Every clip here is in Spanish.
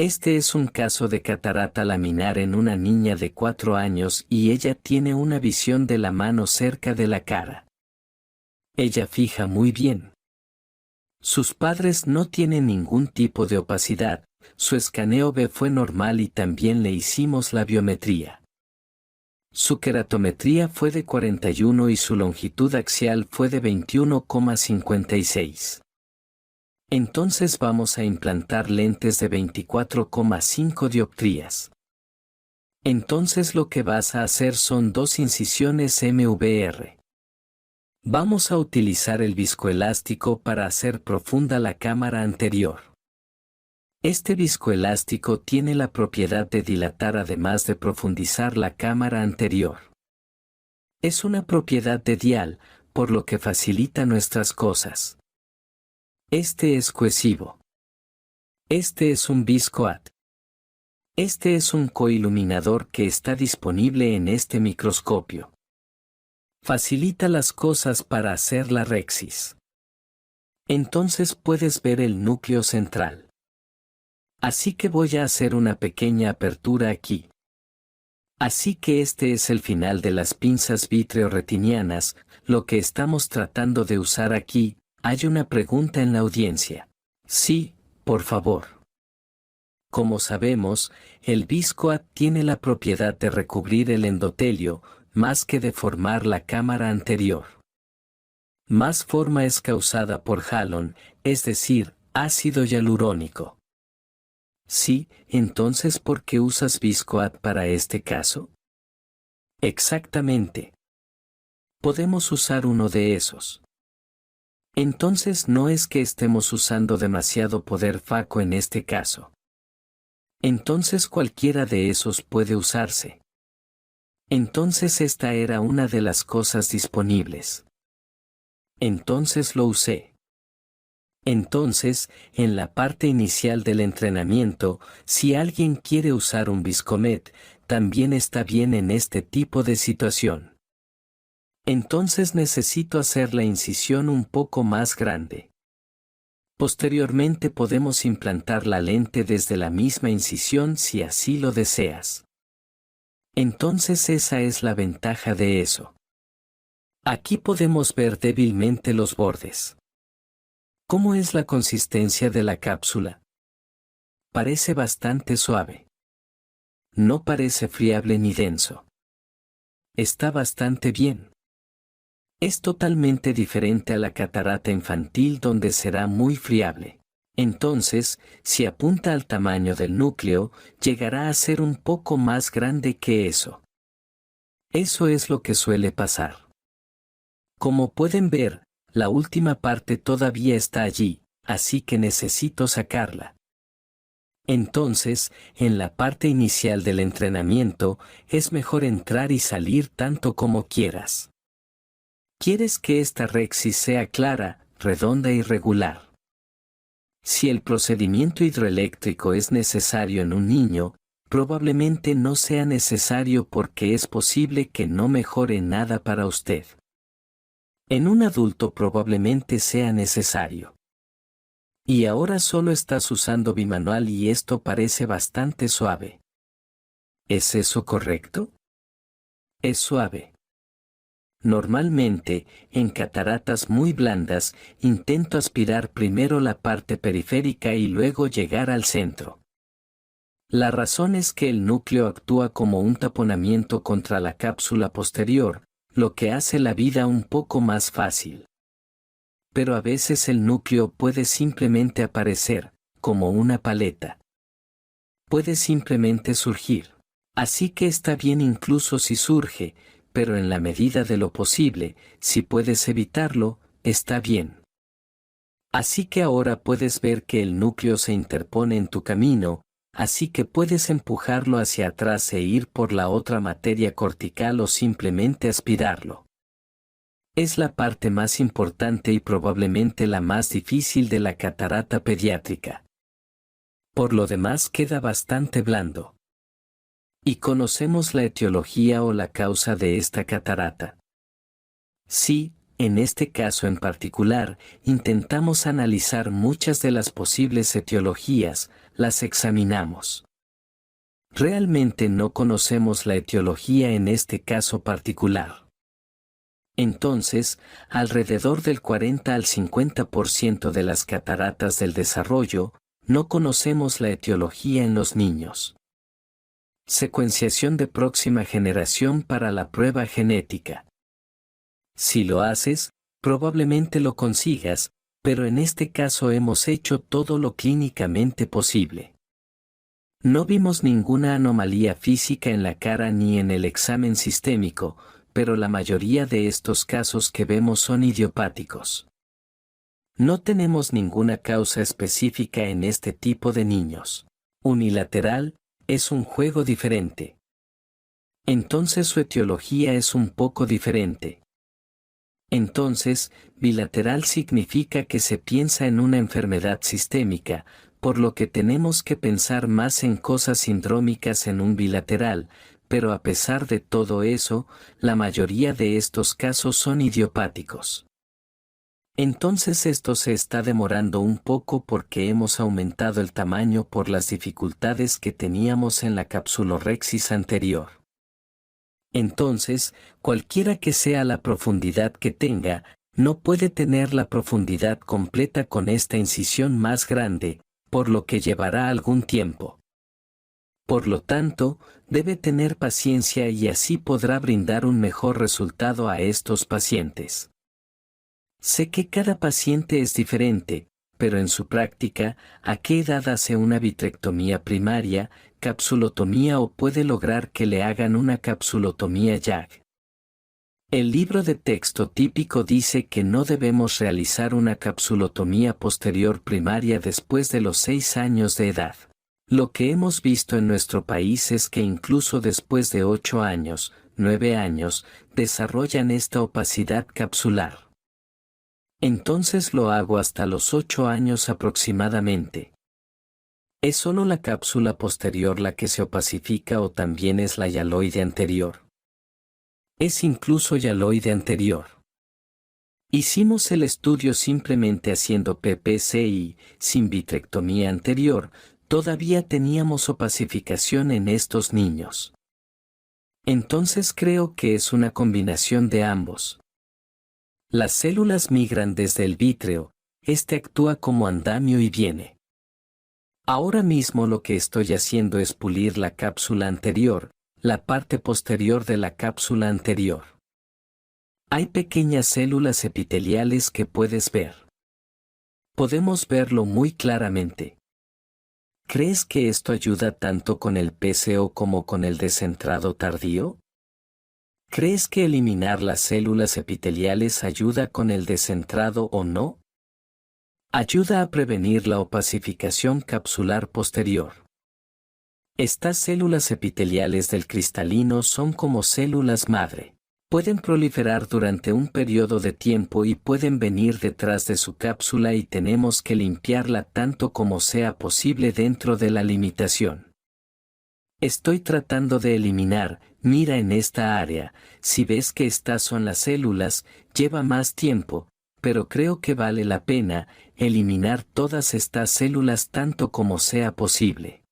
Este es un caso de catarata laminar en una niña de 4 años y ella tiene una visión de la mano cerca de la cara. Ella fija muy bien. Sus padres no tienen ningún tipo de opacidad, su escaneo B fue normal y también le hicimos la biometría. Su queratometría fue de 41 y su longitud axial fue de 21,56. Entonces vamos a implantar lentes de 24,5 dioptrías. Entonces lo que vas a hacer son 2 incisiones MVR. Vamos a utilizar el viscoelástico para hacer profunda la cámara anterior. Este viscoelástico tiene la propiedad de dilatar además de profundizar la cámara anterior. Es una propiedad de Dial, por lo que facilita nuestras cosas. Este es cohesivo. Este es un viscoat. Este es un coiluminador que está disponible en este microscopio. Facilita las cosas para hacer la rexis. Entonces puedes ver el núcleo central. Así que voy a hacer una pequeña apertura aquí. Así que este es el final de las pinzas vitreoretinianas, lo que estamos tratando de usar aquí. Hay una pregunta en la audiencia. Sí, por favor. Como sabemos, el viscoat tiene la propiedad de recubrir el endotelio, más que de formar la cámara anterior. Más forma es causada por halon, es decir, ácido hialurónico. Sí, entonces ¿por qué usas viscoat para este caso? Exactamente. Podemos usar uno de esos. Entonces no es que estemos usando demasiado poder faco en este caso. Entonces cualquiera de esos puede usarse. Entonces esta era una de las cosas disponibles. Entonces lo usé. Entonces, en la parte inicial del entrenamiento, si alguien quiere usar un Viscomet, también está bien en este tipo de situación. Entonces necesito hacer la incisión un poco más grande. Posteriormente podemos implantar la lente desde la misma incisión si así lo deseas. Entonces esa es la ventaja de eso. Aquí podemos ver débilmente los bordes. ¿Cómo es la consistencia de la cápsula? Parece bastante suave. No parece friable ni denso. Está bastante bien. Es totalmente diferente a la catarata infantil donde será muy friable. Entonces, si apunta al tamaño del núcleo, llegará a ser un poco más grande que eso. Eso es lo que suele pasar. Como pueden ver, la última parte todavía está allí, así que necesito sacarla. Entonces, en la parte inicial del entrenamiento, es mejor entrar y salir tanto como quieras. ¿Quieres que esta rexis sea clara, redonda y regular? Si el procedimiento hidroeléctrico es necesario en un niño, probablemente no sea necesario porque es posible que no mejore nada para usted. En un adulto probablemente sea necesario. Y ahora solo estás usando bimanual y esto parece bastante suave. ¿Es eso correcto? Es suave. Normalmente, en cataratas muy blandas, intento aspirar primero la parte periférica y luego llegar al centro. La razón es que el núcleo actúa como un taponamiento contra la cápsula posterior, lo que hace la vida un poco más fácil. Pero a veces el núcleo puede simplemente aparecer, como una paleta. Puede simplemente surgir. Así que está bien incluso si surge, pero en la medida de lo posible, si puedes evitarlo, está bien. Así que ahora puedes ver que el núcleo se interpone en tu camino, así que puedes empujarlo hacia atrás e ir por la otra materia cortical o simplemente aspirarlo. Es la parte más importante y probablemente la más difícil de la catarata pediátrica. Por lo demás queda bastante blando. ¿Y conocemos la etiología o la causa de esta catarata? Sí, En este caso en particular, intentamos analizar muchas de las posibles etiologías, las examinamos. Realmente no conocemos la etiología en este caso particular. Entonces, alrededor del 40 al 50% de las cataratas del desarrollo, no conocemos la etiología en los niños. Secuenciación de próxima generación para la prueba genética. Si lo haces, probablemente lo consigas, pero en este caso hemos hecho todo lo clínicamente posible. No vimos ninguna anomalía física en la cara ni en el examen sistémico, pero la mayoría de estos casos que vemos son idiopáticos. No tenemos ninguna causa específica en este tipo de niños. Unilateral es un juego diferente. Entonces su etiología es un poco diferente. Entonces, bilateral significa que se piensa en una enfermedad sistémica, por lo que tenemos que pensar más en cosas sindrómicas en un bilateral, pero a pesar de todo eso, la mayoría de estos casos son idiopáticos. Entonces esto se está demorando un poco porque hemos aumentado el tamaño por las dificultades que teníamos en la capsulorhexis anterior. Entonces, cualquiera que sea la profundidad que tenga, no puede tener la profundidad completa con esta incisión más grande, por lo que llevará algún tiempo. Por lo tanto, debe tener paciencia y así podrá brindar un mejor resultado a estos pacientes. Sé que cada paciente es diferente, pero en su práctica, ¿a qué edad hace una vitrectomía primaria, capsulotomía o puede lograr que le hagan una capsulotomía YAG? El libro de texto típico dice que no debemos realizar una capsulotomía posterior primaria después de los 6 años de edad. Lo que hemos visto en nuestro país es que incluso después de 8 años, 9 años, desarrollan esta opacidad capsular. Entonces lo hago hasta los 8 años aproximadamente. ¿Es solo la cápsula posterior la que se opacifica o también es la hialoide anterior? Es incluso hialoide anterior. Hicimos el estudio simplemente haciendo PPC y, sin vitrectomía anterior, todavía teníamos opacificación en estos niños. Entonces creo que es una combinación de ambos. Las células migran desde el vítreo, este actúa como andamio y viene. Ahora mismo lo que estoy haciendo es pulir la cápsula anterior, la parte posterior de la cápsula anterior. Hay pequeñas células epiteliales que puedes ver. Podemos verlo muy claramente. ¿Crees que esto ayuda tanto con el PCO como con el descentrado tardío? ¿Crees que eliminar las células epiteliales ayuda con el descentrado o no? Ayuda a prevenir la opacificación capsular posterior. Estas células epiteliales del cristalino son como células madre. Pueden proliferar durante un periodo de tiempo y pueden venir detrás de su cápsula y tenemos que limpiarla tanto como sea posible dentro de la limitación. Estoy tratando de eliminar, mira en esta área, si ves que estas son las células, lleva más tiempo, pero creo que vale la pena eliminar todas estas células tanto como sea posible.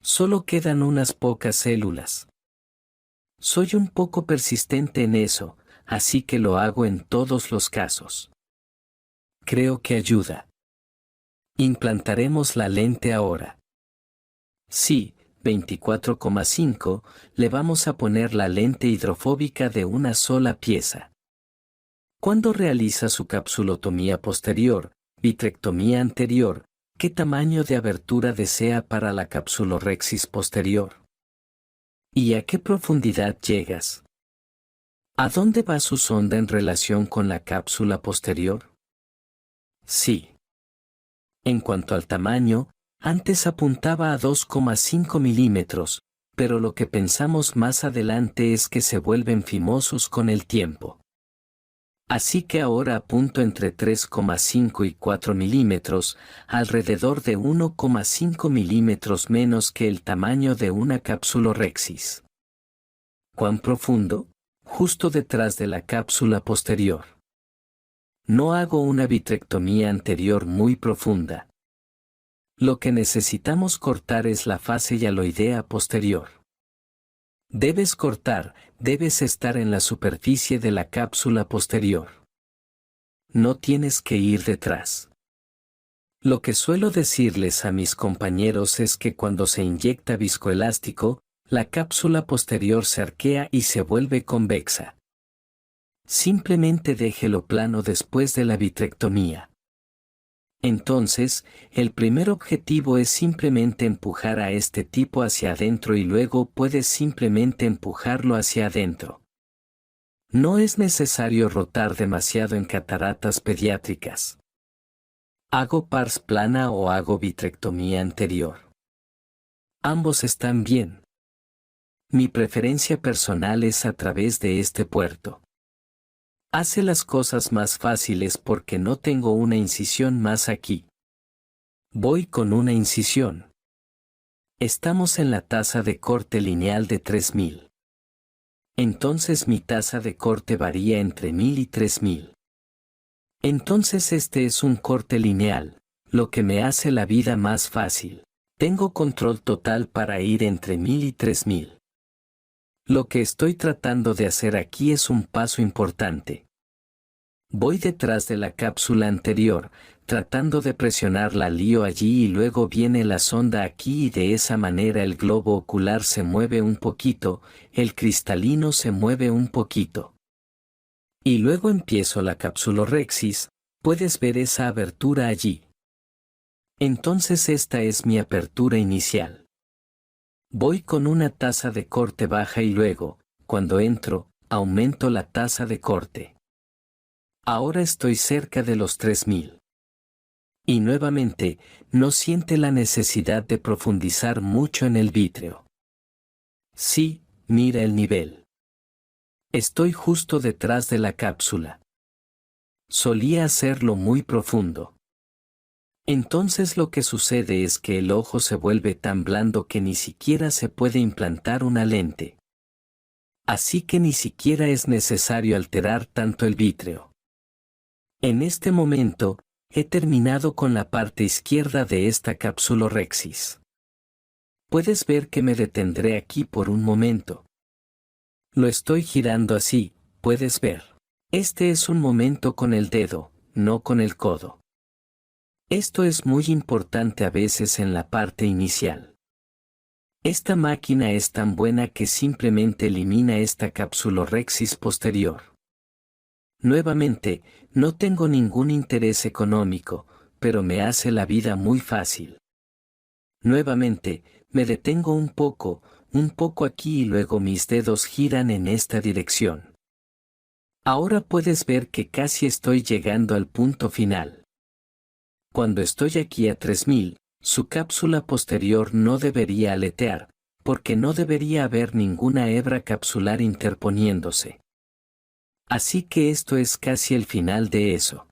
Solo quedan unas pocas células. Soy un poco persistente en eso, así que lo hago en todos los casos. Creo que ayuda. Implantaremos la lente ahora. Sí, 24,5, le vamos a poner la lente hidrofóbica de una sola pieza. Cuando realiza su capsulotomía posterior, vitrectomía anterior, ¿qué tamaño de abertura desea para la capsulorhexis posterior? ¿Y a qué profundidad llegas? ¿A dónde va su sonda en relación con la cápsula posterior? Sí. En cuanto al tamaño, antes apuntaba a 2,5 milímetros, pero lo que pensamos más adelante es que se vuelven fimosos con el tiempo. Así que ahora apunto entre 3,5 y 4 milímetros, alrededor de 1,5 milímetros menos que el tamaño de una capsulorhexis. ¿Cuán profundo? Justo detrás de la cápsula posterior. No hago una vitrectomía anterior muy profunda. Lo que necesitamos cortar es la fase hialoidea posterior. Debes cortar, debes estar en la superficie de la cápsula posterior. No tienes que ir detrás. Lo que suelo decirles a mis compañeros es que cuando se inyecta viscoelástico, la cápsula posterior se arquea y se vuelve convexa. Simplemente déjelo plano después de la vitrectomía. Entonces, el primer objetivo es simplemente empujar a este tipo hacia adentro y luego puedes simplemente empujarlo hacia adentro. No es necesario rotar demasiado en cataratas pediátricas. ¿Hago pars plana o hago vitrectomía anterior? Ambos están bien. Mi preferencia personal es a través de este puerto. Hace las cosas más fáciles porque no tengo una incisión más aquí. Voy con una incisión. Estamos en la tasa de corte lineal de 3000. Entonces mi tasa de corte varía entre 1000 y 3000. Entonces este es un corte lineal, lo que me hace la vida más fácil. Tengo control total para ir entre 1000 y 3000. Lo que estoy tratando de hacer aquí es un paso importante. Voy detrás de la cápsula anterior, tratando de presionar la lío allí y luego viene la sonda aquí y de esa manera el globo ocular se mueve un poquito, el cristalino se mueve un poquito. Y luego empiezo la capsulorhexis, puedes ver esa abertura allí. Entonces esta es mi apertura inicial. Voy con una tasa de corte baja y luego, cuando entro, aumento la tasa de corte. Ahora estoy cerca de los 3000. Y nuevamente, no siente la necesidad de profundizar mucho en el vítreo. Sí, mira el nivel. Estoy justo detrás de la cápsula. Solía hacerlo muy profundo. Entonces lo que sucede es que el ojo se vuelve tan blando que ni siquiera se puede implantar una lente. Así que ni siquiera es necesario alterar tanto el vítreo. En este momento, he terminado con la parte izquierda de esta capsulorhexis. Puedes ver que me detendré aquí por un momento. Lo estoy girando así, puedes ver. Este es un momento con el dedo, no con el codo. Esto es muy importante a veces en la parte inicial. Esta máquina es tan buena que simplemente elimina esta capsulorhexis posterior. Nuevamente, no tengo ningún interés económico, pero me hace la vida muy fácil. Nuevamente, me detengo un poco aquí y luego mis dedos giran en esta dirección. Ahora puedes ver que casi estoy llegando al punto final. Cuando estoy aquí a 3000, su cápsula posterior no debería aletear, porque no debería haber ninguna hebra capsular interponiéndose. Así que esto es casi el final de eso.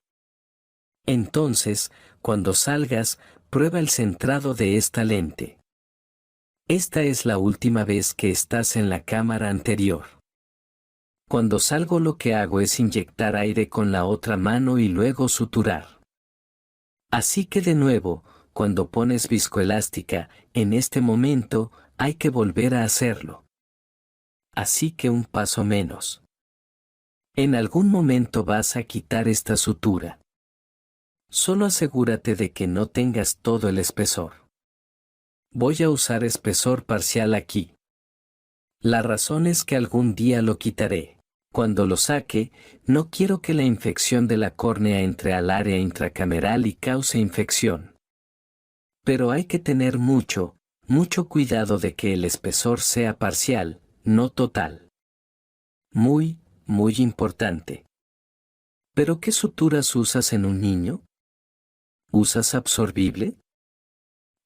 Entonces, cuando salgas, prueba el centrado de esta lente. Esta es la última vez que estás en la cámara anterior. Cuando salgo lo que hago es inyectar aire con la otra mano y luego suturar. Así que de nuevo, cuando pones viscoelástica, en este momento, hay que volver a hacerlo. Así que un paso menos. En algún momento vas a quitar esta sutura. Solo asegúrate de que no tengas todo el espesor. Voy a usar espesor parcial aquí. La razón es que algún día lo quitaré. Cuando lo saque, no quiero que la infección de la córnea entre al área intracameral y cause infección. Pero hay que tener mucho cuidado de que el espesor sea parcial, no total. Muy importante. ¿Pero qué suturas usas en un niño? ¿Usas absorbible?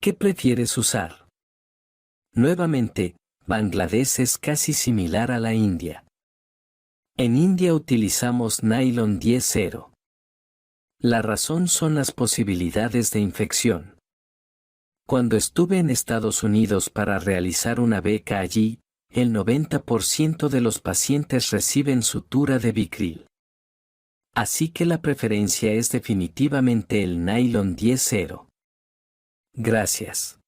¿Qué prefieres usar? Nuevamente, Bangladesh es casi similar a la India. En India utilizamos nylon 10-0. La razón son las posibilidades de infección. Cuando estuve en Estados Unidos para realizar una beca allí, el 90% de los pacientes reciben sutura de Vicryl. Así que la preferencia es definitivamente el nylon 10-0. Gracias.